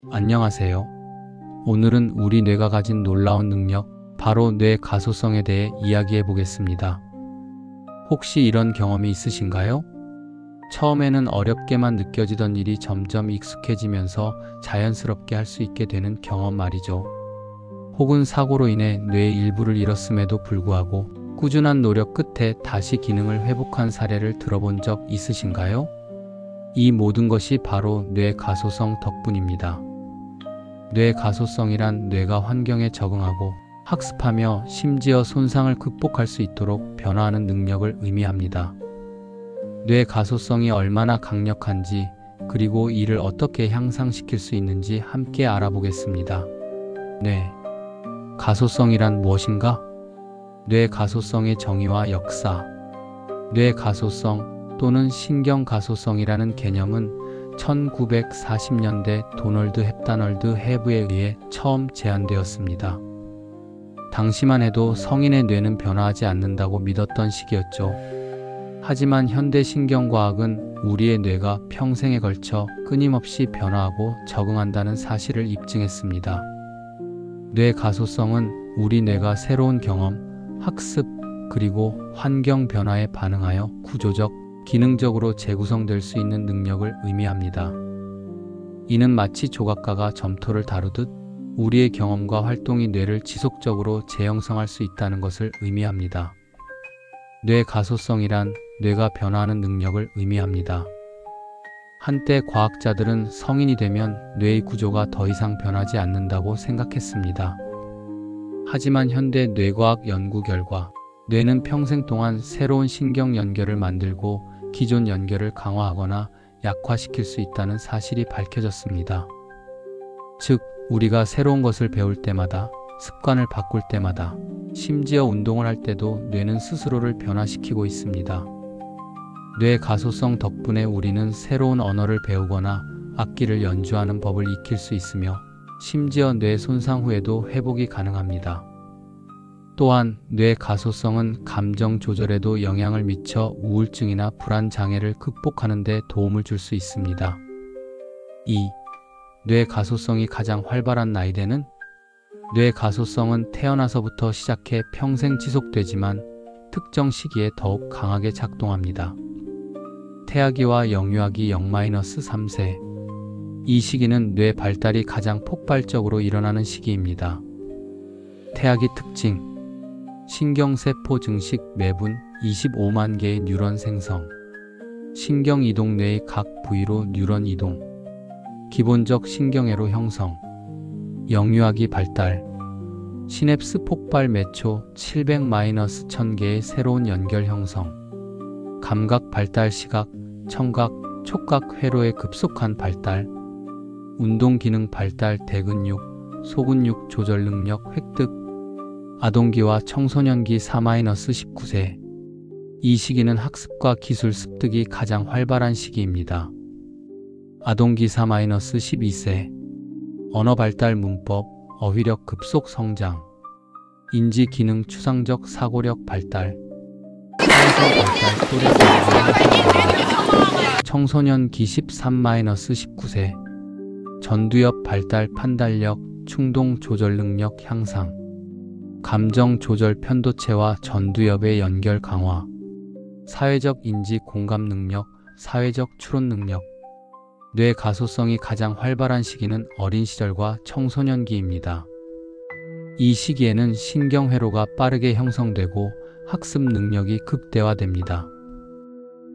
안녕하세요. 오늘은 우리 뇌가 가진 놀라운 능력, 바로 뇌 가소성에 대해 이야기해 보겠습니다. 혹시 이런 경험이 있으신가요? 처음에는 어렵게만 느껴지던 일이 점점 익숙해지면서 자연스럽게 할 수 있게 되는 경험 말이죠. 혹은 사고로 인해 뇌의 일부를 잃었음에도 불구하고 꾸준한 노력 끝에 다시 기능을 회복한 사례를 들어본 적 있으신가요? 이 모든 것이 바로 뇌 가소성 덕분입니다. 뇌 가소성이란 뇌가 환경에 적응하고 학습하며 심지어 손상을 극복할 수 있도록 변화하는 능력을 의미합니다. 뇌 가소성이 얼마나 강력한지, 그리고 이를 어떻게 향상시킬 수 있는지 함께 알아보겠습니다. 뇌 가소성이란 무엇인가? 뇌 가소성의 정의와 역사. 뇌 가소성 또는 신경 가소성이라는 개념은 1940년대 도널드 헵다널드 해브에 의해 처음 제안되었습니다. 당시만 해도 성인의 뇌는 변화하지 않는다고 믿었던 시기였죠. 하지만 현대 신경과학은 우리의 뇌가 평생에 걸쳐 끊임없이 변화하고 적응한다는 사실을 입증했습니다. 뇌 가소성은 우리 뇌가 새로운 경험, 학습, 그리고 환경 변화에 반응하여 구조적, 기능적으로 재구성될 수 있는 능력을 의미합니다. 이는 마치 조각가가 점토를 다루듯 우리의 경험과 활동이 뇌를 지속적으로 재형성할 수 있다는 것을 의미합니다. 뇌 가소성이란 뇌가 변화하는 능력을 의미합니다. 한때 과학자들은 성인이 되면 뇌의 구조가 더 이상 변하지 않는다고 생각했습니다. 하지만 현대 뇌과학 연구 결과 뇌는 평생 동안 새로운 신경 연결을 만들고 기존 연결을 강화하거나 약화시킬 수 있다는 사실이 밝혀졌습니다. 즉, 우리가 새로운 것을 배울 때마다, 습관을 바꿀 때마다, 심지어 운동을 할 때도 뇌는 스스로를 변화시키고 있습니다. 뇌 가소성 덕분에 우리는 새로운 언어를 배우거나 악기를 연주하는 법을 익힐 수 있으며, 심지어 뇌 손상 후에도 회복이 가능합니다. 또한 뇌 가소성은 감정 조절에도 영향을 미쳐 우울증이나 불안 장애를 극복하는 데 도움을 줄 수 있습니다. 2. 뇌 가소성이 가장 활발한 나이대는? 뇌 가소성은 태어나서부터 시작해 평생 지속되지만 특정 시기에 더욱 강하게 작동합니다. 태아기와 영유아기 0-3세. 이 시기는 뇌 발달이 가장 폭발적으로 일어나는 시기입니다. 태아기 특징: 신경세포 증식 매분 25만 개의 뉴런 생성, 신경 이동 뇌의 각 부위로 뉴런 이동, 기본적 신경회로 형성, 영유아기 발달, 시냅스 폭발 매초 700-1000개의 새로운 연결 형성, 감각 발달 시각, 청각, 촉각 회로의 급속한 발달, 운동 기능 발달 대근육, 소근육 조절 능력 획득, 아동기와 청소년기 4-19세. 이 시기는 학습과 기술 습득이 가장 활발한 시기입니다. 아동기 4-12세. 언어 발달 문법, 어휘력 급속 성장, 인지 기능 추상적 사고력 발달, 사회성 발달 또래 발달, 청소년기 13-19세. 전두엽 발달 판단력, 충동 조절 능력 향상, 감정 조절 편도체와 전두엽의 연결 강화, 사회적 인지 공감 능력, 사회적 추론 능력. 뇌 가소성이 가장 활발한 시기는 어린 시절과 청소년기입니다. 이 시기에는 신경회로가 빠르게 형성되고 학습 능력이 극대화됩니다.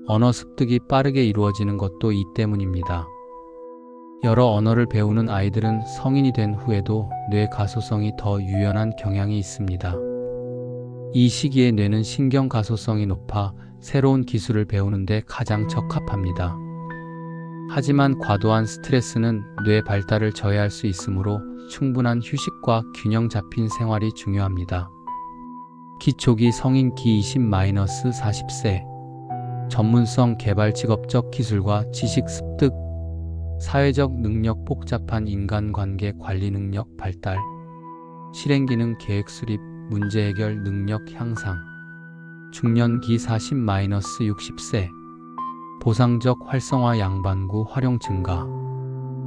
언어 습득이 빠르게 이루어지는 것도 이 때문입니다. 여러 언어를 배우는 아이들은 성인이 된 후에도 뇌 가소성이 더 유연한 경향이 있습니다. 이 시기에 뇌는 신경 가소성이 높아 새로운 기술을 배우는 데 가장 적합합니다. 하지만 과도한 스트레스는 뇌 발달을 저해할 수 있으므로 충분한 휴식과 균형 잡힌 생활이 중요합니다. 기초기 성인기 20-40세. 전문성 개발 직업적 기술과 지식 습득, 사회적 능력 복잡한 인간관계 관리 능력 발달, 실행기능 계획 수립, 문제 해결 능력 향상, 중년기 40-60세. 보상적 활성화 양반구 활용 증가,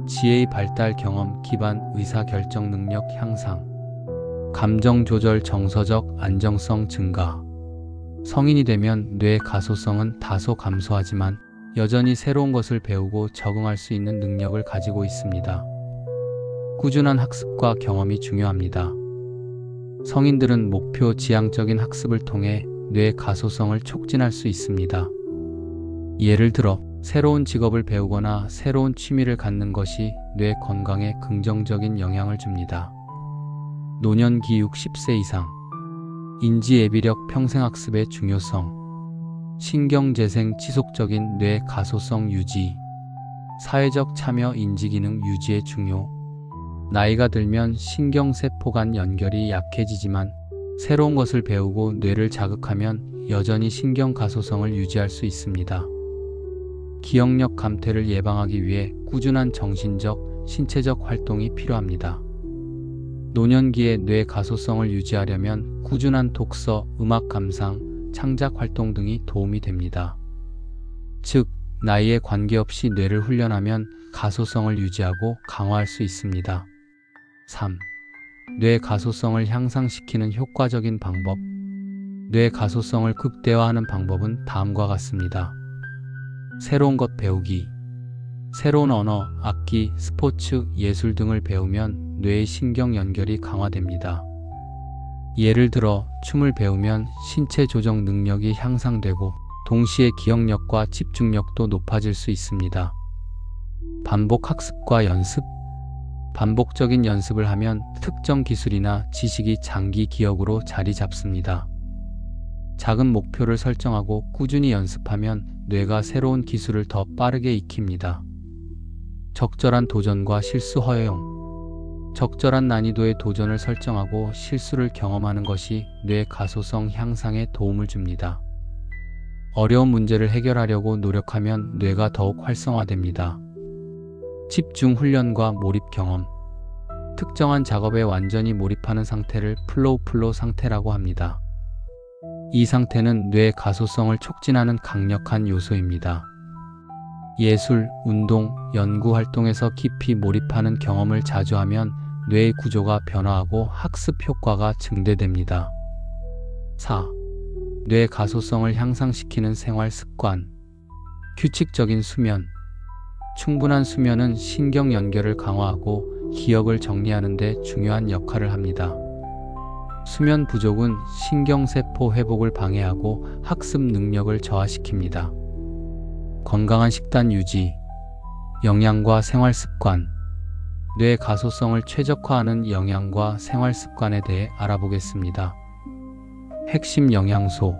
지혜의 발달, 경험 기반 의사결정 능력 향상, 감정 조절, 정서적 안정성 증가. 성인이 되면 뇌의 가소성은 다소 감소하지만 여전히 새로운 것을 배우고 적응할 수 있는 능력을 가지고 있습니다. 꾸준한 학습과 경험이 중요합니다. 성인들은 목표 지향적인 학습을 통해 뇌의 가소성을 촉진할 수 있습니다. 예를 들어 새로운 직업을 배우거나 새로운 취미를 갖는 것이 뇌 건강에 긍정적인 영향을 줍니다. 노년기 60세 이상, 인지예비력 평생학습의 중요성, 신경재생 지속적인 뇌 가소성 유지, 사회적 참여 인지기능 유지의 중요. 나이가 들면 신경세포 간 연결이 약해지지만 새로운 것을 배우고 뇌를 자극하면 여전히 신경 가소성을 유지할 수 있습니다. 기억력 감퇴를 예방하기 위해 꾸준한 정신적, 신체적 활동이 필요합니다. 노년기에 뇌 가소성을 유지하려면 꾸준한 독서, 음악 감상, 창작 활동 등이 도움이 됩니다. 즉, 나이에 관계없이 뇌를 훈련하면 가소성을 유지하고 강화할 수 있습니다. 3. 뇌 가소성을 향상시키는 효과적인 방법. 뇌 가소성을 극대화하는 방법은 다음과 같습니다. 새로운 것 배우기. 새로운 언어, 악기, 스포츠, 예술 등을 배우면 뇌의 신경 연결이 강화됩니다. 예를 들어 춤을 배우면 신체 조정 능력이 향상되고 동시에 기억력과 집중력도 높아질 수 있습니다. 반복 학습과 연습. 반복적인 연습을 하면 특정 기술이나 지식이 장기 기억으로 자리 잡습니다. 작은 목표를 설정하고 꾸준히 연습하면 뇌가 새로운 기술을 더 빠르게 익힙니다. 적절한 도전과 실수 허용. 적절한 난이도의 도전을 설정하고 실수를 경험하는 것이 뇌 가소성 향상에 도움을 줍니다. 어려운 문제를 해결하려고 노력하면 뇌가 더욱 활성화됩니다. 집중 훈련과 몰입 경험. 특정한 작업에 완전히 몰입하는 상태를 플로우 상태라고 합니다. 이 상태는 뇌 가소성을 촉진하는 강력한 요소입니다. 예술, 운동, 연구 활동에서 깊이 몰입하는 경험을 자주 하면 뇌의 구조가 변화하고 학습 효과가 증대됩니다. 4. 뇌 가소성을 향상시키는 생활 습관. 규칙적인 수면. 충분한 수면은 신경 연결을 강화하고 기억을 정리하는 데 중요한 역할을 합니다. 수면 부족은 신경세포 회복을 방해하고 학습 능력을 저하시킵니다. 건강한 식단 유지, 영양과 생활 습관. 뇌 가소성을 최적화하는 영양과 생활 습관에 대해 알아보겠습니다. 핵심 영양소.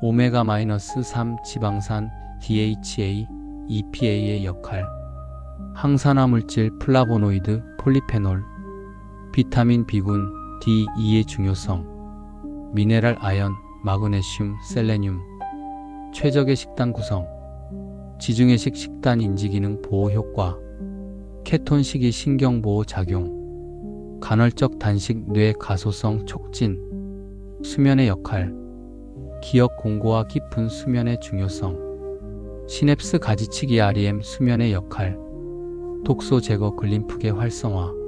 오메가-3 지방산, DHA, EPA의 역할. 항산화 물질 플라보노이드, 폴리페놀. 비타민 B군, D, E의 중요성. 미네랄 아연, 마그네슘, 셀레늄. 최적의 식단 구성. 지중해식 식단 인지기능 보호 효과. 케톤식이 신경보호 작용. 간헐적 단식 뇌 가소성 촉진. 수면의 역할. 기억 공고와 깊은 수면의 중요성. 시냅스 가지치기 REM 수면의 역할. 독소 제거 글림프계 활성화.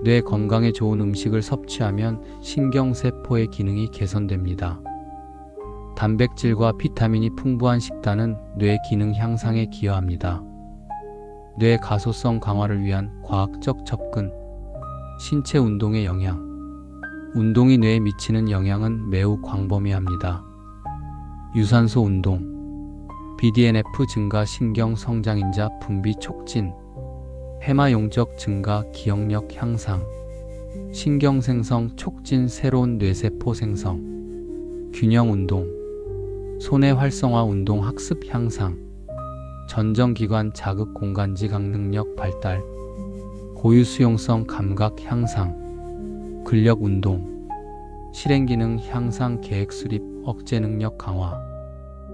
뇌 건강에 좋은 음식을 섭취하면 신경세포의 기능이 개선됩니다. 단백질과 비타민이 풍부한 식단은 뇌 기능 향상에 기여합니다. 뇌 가소성 강화를 위한 과학적 접근. 신체 운동의 영향. 운동이 뇌에 미치는 영향은 매우 광범위합니다. 유산소 운동. BDNF 증가 신경 성장인자 분비 촉진. 해마용적 증가 기억력 향상. 신경생성 촉진 새로운 뇌세포 생성. 균형 운동. 손의 활성화 운동 학습 향상. 전정기관 자극 공간지 강능력 발달. 고유 수용성 감각 향상. 근력 운동. 실행기능 향상 계획 수립 억제 능력 강화.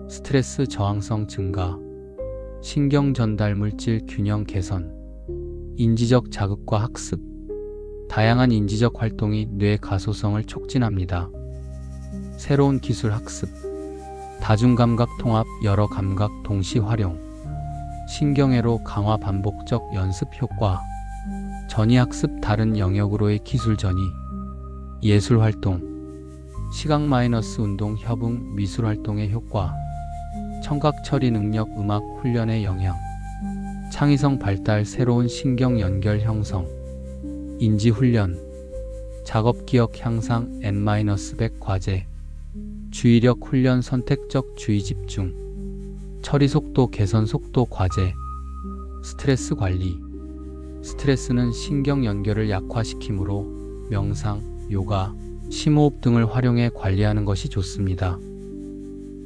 스트레스 저항성 증가. 신경 전달 물질 균형 개선. 인지적 자극과 학습. 다양한 인지적 활동이 뇌 가소성을 촉진합니다. 새로운 기술 학습. 다중감각 통합 여러 감각 동시 활용. 신경회로 강화 반복적 연습 효과. 전이학습 다른 영역으로의 기술 전이. 예술활동. 시각 마이너스 운동 협응 미술활동의 효과. 청각 처리 능력 음악 훈련의 영향. 창의성 발달 새로운 신경 연결 형성. 인지 훈련. 작업 기억 향상 N-100 과제. 주의력 훈련 선택적 주의 집중. 처리 속도 개선 속도 과제. 스트레스 관리. 스트레스는 신경 연결을 약화시키므로 명상, 요가, 심호흡 등을 활용해 관리하는 것이 좋습니다.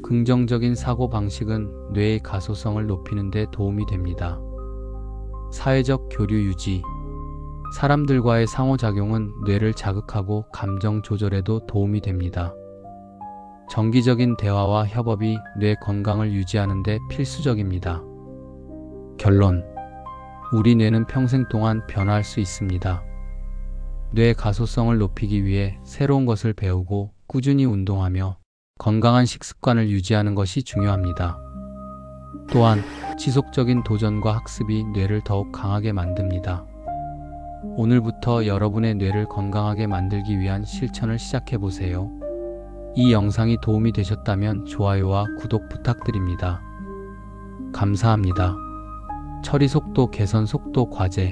긍정적인 사고 방식은 뇌의 가소성을 높이는 데 도움이 됩니다. 사회적 교류 유지. 사람들과의 상호작용은 뇌를 자극하고 감정 조절에도 도움이 됩니다. 정기적인 대화와 협업이 뇌 건강을 유지하는 데 필수적입니다. 결론. 우리 뇌는 평생 동안 변화할 수 있습니다. 뇌 가소성을 높이기 위해 새로운 것을 배우고 꾸준히 운동하며 건강한 식습관을 유지하는 것이 중요합니다. 또한 지속적인 도전과 학습이 뇌를 더욱 강하게 만듭니다. 오늘부터 여러분의 뇌를 건강하게 만들기 위한 실천을 시작해 보세요. 이 영상이 도움이 되셨다면 좋아요와 구독 부탁드립니다. 감사합니다. 처리 속도 개선 속도 과제.